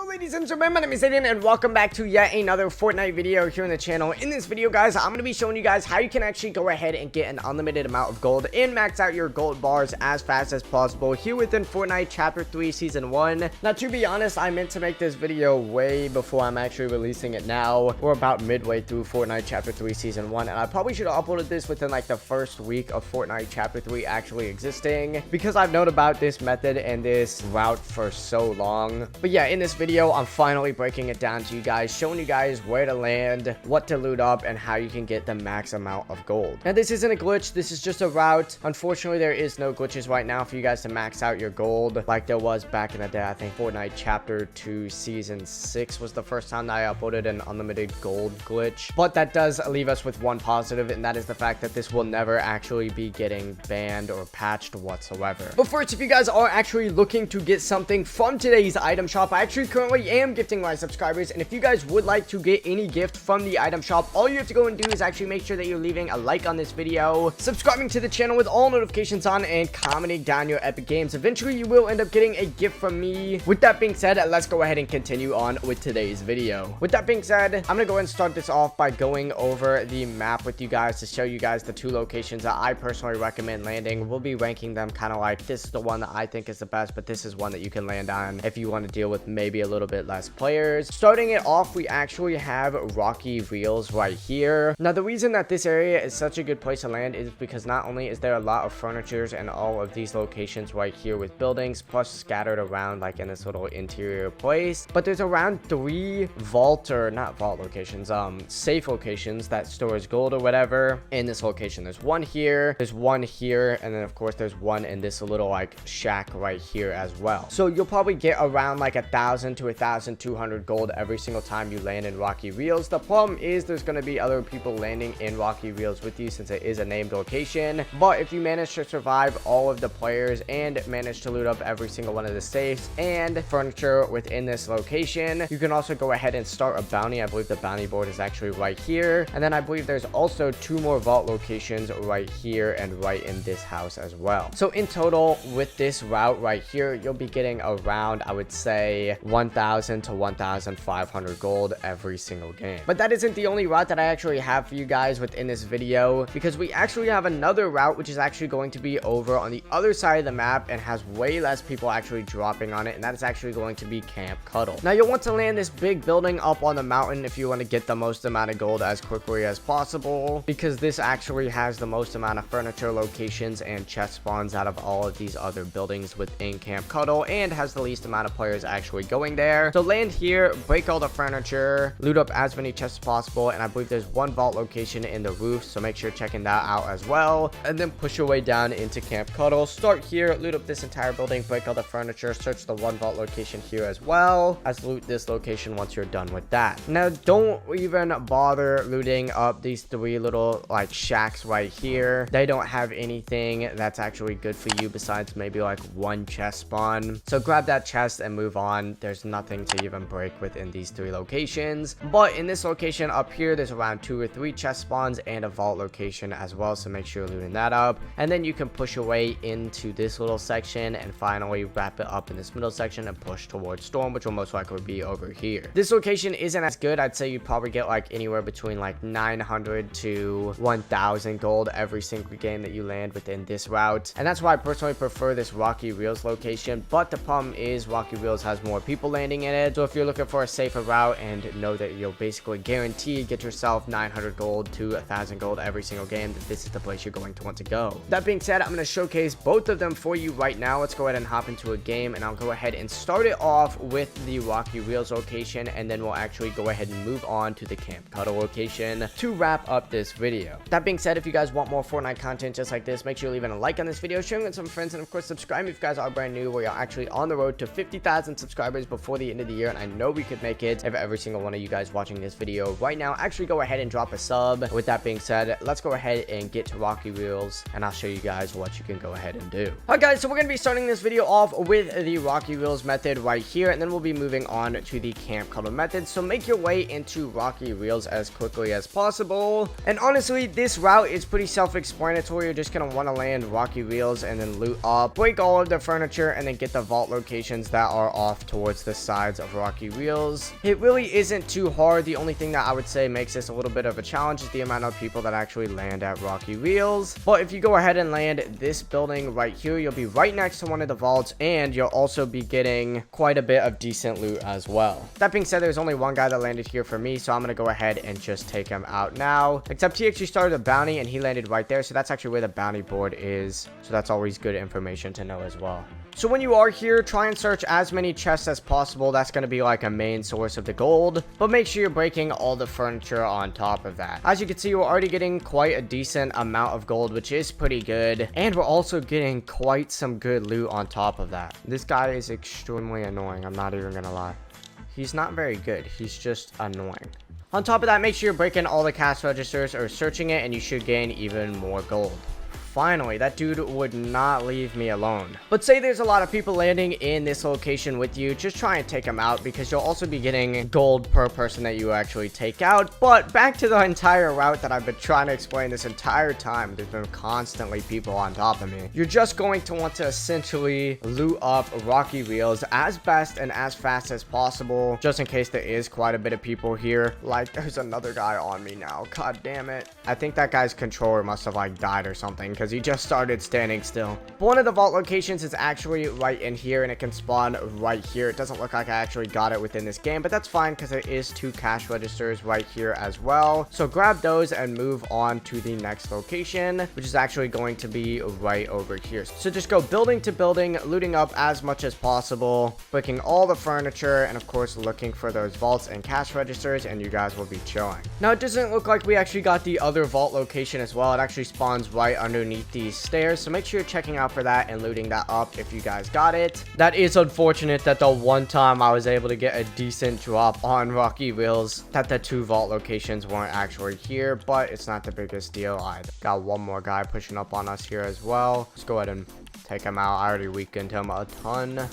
Hello ladies and gentlemen, my name is Aiden and welcome back to yet another Fortnite video here on the channel. In this video guys, I'm going to be showing you guys how you can actually go ahead and get an unlimited amount of gold and max out your gold bars as fast as possible here within Fortnite Chapter 3 Season 1. Now to be honest, I meant to make this video way before I'm actually releasing it now. We're about midway through Fortnite Chapter 3 Season 1 and I probably should have uploaded this within like the first week of Fortnite Chapter 3 actually existing, because I've known about this method and this route for so long. But yeah, in this video, I'm finally breaking it down to you guys, showing you guys where to land, what to loot up, and how you can get the max amount of gold. Now, this isn't a glitch. This is just a route. Unfortunately, there is no glitches right now for you guys to max out your gold like there was back in the day. I think Fortnite Chapter 2 Season 6 was the first time that I uploaded an unlimited gold glitch. But that does leave us with one positive, and that is the fact that this will never actually be getting banned or patched whatsoever. But first, if you guys are actually looking to get something from today's item shop, I actually currently am gifting my subscribers, and if you guys would like to get any gift from the item shop, all you have to go and do is actually make sure that you're leaving a like on this video, subscribing to the channel with all notifications on, and commenting down your epic games. Eventually you will end up getting a gift from me. With that being said, let's go ahead and continue on with today's video. With that being said, I'm gonna go ahead and start this off by going over the map with you guys to show you guys the two locations that I personally recommend landing. We'll be ranking them kind of like, this is the one that I think is the best, but this is one that you can land on if you want to deal with maybe a little bit less players. Starting it off, we actually have Rocky Reels right here. Now, the reason that this area is such a good place to land is because not only is there a lot of furnitures in all of these locations right here with buildings, plus scattered around like in this little interior place, but there's around 3 safe locations that stores gold or whatever in this location. There's one here, there's one here, and then of course there's one in this little like shack right here as well. So you'll probably get around like 1,000 to 1,200 gold every single time you land in Rocky Reels. The problem is there's going to be other people landing in Rocky Reels with you since it is a named location, but if you manage to survive all of the players and manage to loot up every single one of the safes and furniture within this location, you can also go ahead and start a bounty. I believe the bounty board is actually right here, and then I believe there's also 2 more vault locations right here and right in this house as well. So in total with this route right here, you'll be getting around, I would say, 1,000 to 1,500 gold every single game. But that isn't the only route that I actually have for you guys within this video, because we actually have another route which is actually going to be over on the other side of the map and has way less people actually dropping on it, and that is actually going to be Camp Cuddle. Now, you'll want to land this big building up on the mountain if you want to get the most amount of gold as quickly as possible, because this actually has the most amount of furniture locations and chest spawns out of all of these other buildings within Camp Cuddle, and has the least amount of players actually going there. So land here, break all the furniture, loot up as many chests as possible, and I believe there's one vault location in the roof, so make sure checking that out as well, and then push your way down into Camp Cuddle. Start here, loot up this entire building, break all the furniture, search the one vault location here as well as loot this location once you're done with that. Now, don't even bother looting up these 3 little like shacks right here. They don't have anything that's actually good for you besides maybe like 1 chest spawn, so grab that chest and move on. There's nothing to even break within these 3 locations, but in this location up here, there's around 2 or 3 chest spawns and a vault location as well, so make sure you're looting that up, and then you can push your way into this little section and finally wrap it up in this middle section and push towards Storm, which will most likely be over here. This location isn't as good. I'd say you probably get like anywhere between like 900 to 1,000 gold every single game that you land within this route, and that's why I personally prefer this Rocky Reels location. But the problem is Rocky Reels has more people landing in it, so if you're looking for a safer route and know that you'll basically guaranteed get yourself 900 gold to 1,000 gold every single game, that this is the place you're going to want to go. That being said, I'm going to showcase both of them for you right now. Let's go ahead and hop into a game, and I'll go ahead and start it off with the Rocky Reels location, and then we'll actually go ahead and move on to the Camp Cuddle location to wrap up this video. That being said, if you guys want more Fortnite content just like this, make sure you're leaving a like on this video, sharing with some friends, and of course subscribe if you guys are brand new. We are actually on the road to 50,000 subscribers before the end of the year, and I know we could make it if every single one of you guys watching this video right now actually go ahead and drop a sub. With that being said, let's go ahead and get to Rocky Reels, and I'll show you guys what you can go ahead and do. Alright guys, so we're going to be starting this video off with the Rocky Reels method right here, and then we'll be moving on to the Camp Cuddle method. So make your way into Rocky Reels as quickly as possible, and honestly this route is pretty self-explanatory. You're just going to want to land Rocky Reels and then loot up, break all of the furniture, and then get the vault locations that are off towards the the sides of Rocky Wheels. It really isn't too hard. The only thing that I would say makes this a little bit of a challenge is the amount of people that actually land at Rocky Wheels. But if you go ahead and land this building right here, you'll be right next to one of the vaults, and you'll also be getting quite a bit of decent loot as well. That being said, there's only one guy that landed here for me, so I'm gonna go ahead and just take him out now. Except he actually started a bounty and he landed right there, so that's actually where the bounty board is. So that's always good information to know as well. So when you are here, try and search as many chests as possible. That's going to be like a main source of the gold, but make sure you're breaking all the furniture on top of that. As you can see, we're already getting quite a decent amount of gold, which is pretty good, and we're also getting quite some good loot on top of that. This guy is extremely annoying. I'm not even gonna lie. He's not very good. He's just annoying. On top of that, make sure you're breaking all the cash registers or searching it, and you should gain even more gold. Finally, that dude would not leave me alone. But say there's a lot of people landing in this location with you, just try and take them out, because you'll also be getting gold per person that you actually take out. But back to the entire route that I've been trying to explain this entire time. There's been constantly people on top of me. You're just going to want to essentially loot up Rocky Wheels as best and as fast as possible, just in case there is quite a bit of people here. Like, there's another guy on me now. God damn it. I think that guy's controller must have like died or something, because he just started standing still. But one of the vault locations is actually right in here, and it can spawn right here. It doesn't look like I actually got it within this game, but that's fine, because there is 2 cash registers right here as well. So grab those and move on to the next location, which is actually going to be right over here. So just go building to building, looting up as much as possible, breaking all the furniture, and of course looking for those vaults and cash registers, and you guys will be chilling. Now, it doesn't look like we actually got the other vault location as well. It actually spawns right underneath these stairs, so make sure you're checking out for that and looting that up if you guys got it. That is unfortunate that the one time I was able to get a decent drop on Rocky Wheels, that the 2 vault locations weren't actually here, but it's not the biggest deal either. Got one more guy pushing up on us here as well. Let's go ahead and take him out. I already weakened him a ton. Now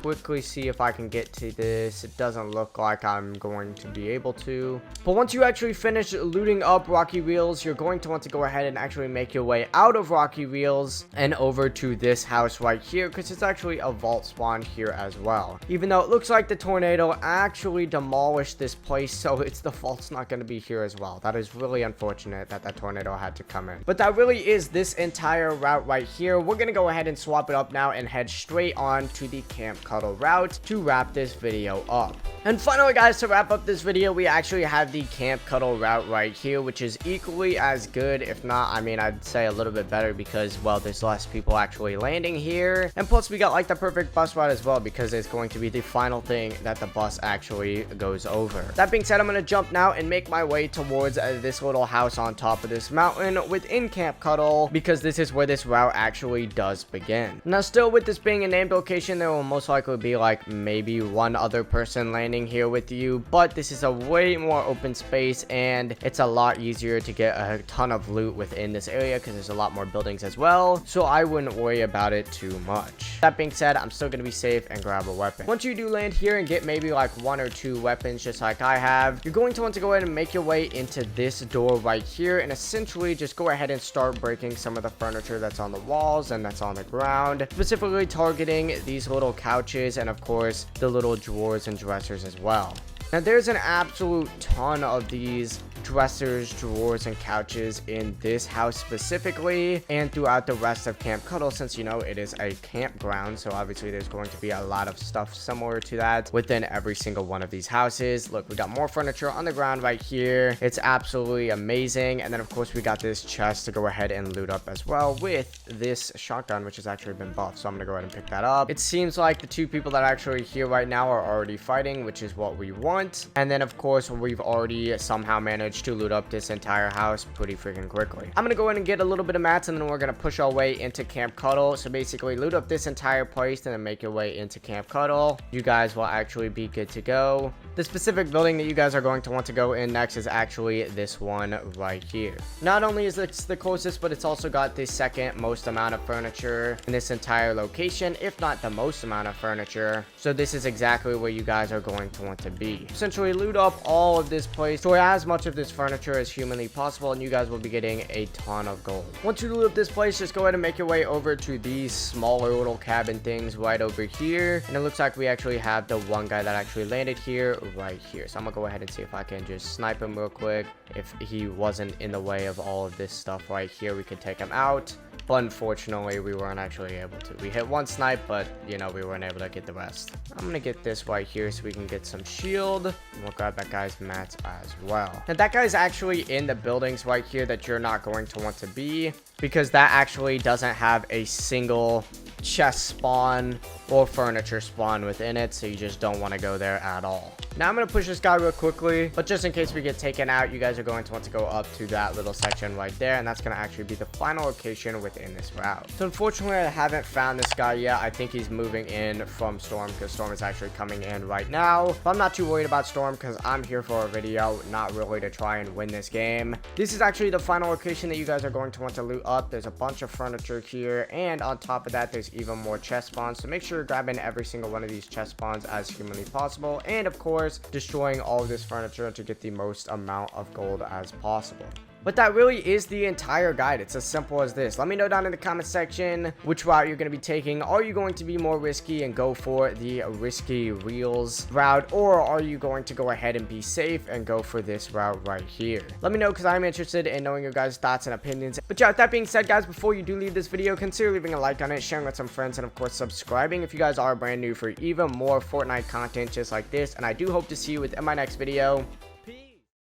quickly see if I can get to this. It doesn't look like I'm going to be able to. But once you actually finish looting up Rocky Wheels, you're going to want to go ahead and actually make your way out of Rocky Wheels and over to this house right here, because it's actually a vault spawn here as well. Even though it looks like the tornado actually demolished this place, so it's the vault's not going to be here as well. That is really unfortunate that that tornado had to come in. But that really is this entire route right here. We're going to go ahead and swap it up now and head straight on to the Camp Cuddle route to wrap this video up. And finally, guys, to wrap up this video, we actually have the Camp Cuddle route right here, which is equally as good, if not, I mean, I'd say a little bit better, because, well, there's less people actually landing here. And plus, we got like the perfect bus route as well, because it's going to be the final thing that the bus actually goes over. That being said, I'm going to jump now and make my way towards this little house on top of this mountain within Camp Cuddle, because this is where this route actually does begin. Now, still with this being a named location, there will most likely be like maybe one other person landing here with you, but this is a way more open space, and it's a lot easier to get a ton of loot within this area, because there's a lot more buildings as well, so I wouldn't worry about it too much. That being said, I'm still going to be safe and grab a weapon. Once you do land here and get maybe like 1 or 2 weapons just like I have, you're going to want to go ahead and make your way into this door right here, and essentially just go ahead and start breaking some of the furniture that's on the walls and that's on the ground, specifically targeting these little couches and of course the little drawers and dressers as well. Now, there's an absolute ton of these dressers, drawers, and couches in this house specifically, and throughout the rest of Camp Cuddle, since, you know, it is a campground, so obviously there's going to be a lot of stuff similar to that within every single one of these houses. Look, we got more furniture on the ground right here. It's absolutely amazing. And then, of course, we got this chest to go ahead and loot up as well with this shotgun, which has actually been buffed, so I'm gonna go ahead and pick that up. It seems like the 2 people that are actually here right now are already fighting, which is what we want. And then, of course, we've already somehow managed to loot up this entire house pretty freaking quickly. I'm gonna go ahead and get a little bit of mats, and then we're gonna push our way into Camp Cuddle. So basically loot up this entire place and then make your way into Camp Cuddle. You guys will actually be good to go. The specific building that you guys are going to want to go in next is actually this one right here. Not only is this the closest, but it's also got the second most amount of furniture in this entire location, if not the most amount of furniture. So this is exactly where you guys are going to want to be. Essentially loot up all of this place, store as much of this furniture as humanly possible, and you guys will be getting a ton of gold. Once you loot up this place, just go ahead and make your way over to these smaller little cabin things right over here. And it looks like we actually have the one guy that actually landed here right here. So I'm gonna go ahead and see if I can just snipe him real quick. If he wasn't in the way of all of this stuff right here, we could take him out. But unfortunately, we weren't actually able to. We hit one snipe, but, you know, we weren't able to get the rest. I'm going to get this right here so we can get some shield. And we'll grab that guy's mats as well. Now, that guy's actually in the buildings right here that you're not going to want to be, because that actually doesn't have a single chest spawn or furniture spawn within it, so you just don't want to go there at all. Now I'm going to push this guy real quickly, but just in case we get taken out, you guys are going to want to go up to that little section right there, and that's going to actually be the final location within this route. So unfortunately, I haven't found this guy yet. I think he's moving in from Storm, because Storm is actually coming in right now. But I'm not too worried about Storm, because I'm here for a video, not really to try and win this game. This is actually the final location that you guys are going to want to loot up. There's a bunch of furniture here, and on top of that, there's even more chest spawns. So make sure you're grabbing every single one of these chest spawns as humanly possible, and of course, destroying all of this furniture to get the most amount of gold as possible. But that really is the entire guide. It's as simple as this. Let me know down in the comment section which route you're going to be taking. Are you going to be more risky and go for the risky reels route, or are you going to go ahead and be safe and go for this route right here? Let me know, because I'm interested in knowing your guys' thoughts and opinions. But yeah, with that being said, guys, before you do leave this video, consider leaving a like on it, sharing with some friends, and of course subscribing if you guys are brand new for even more Fortnite content just like this. And I do hope to see you within my next video.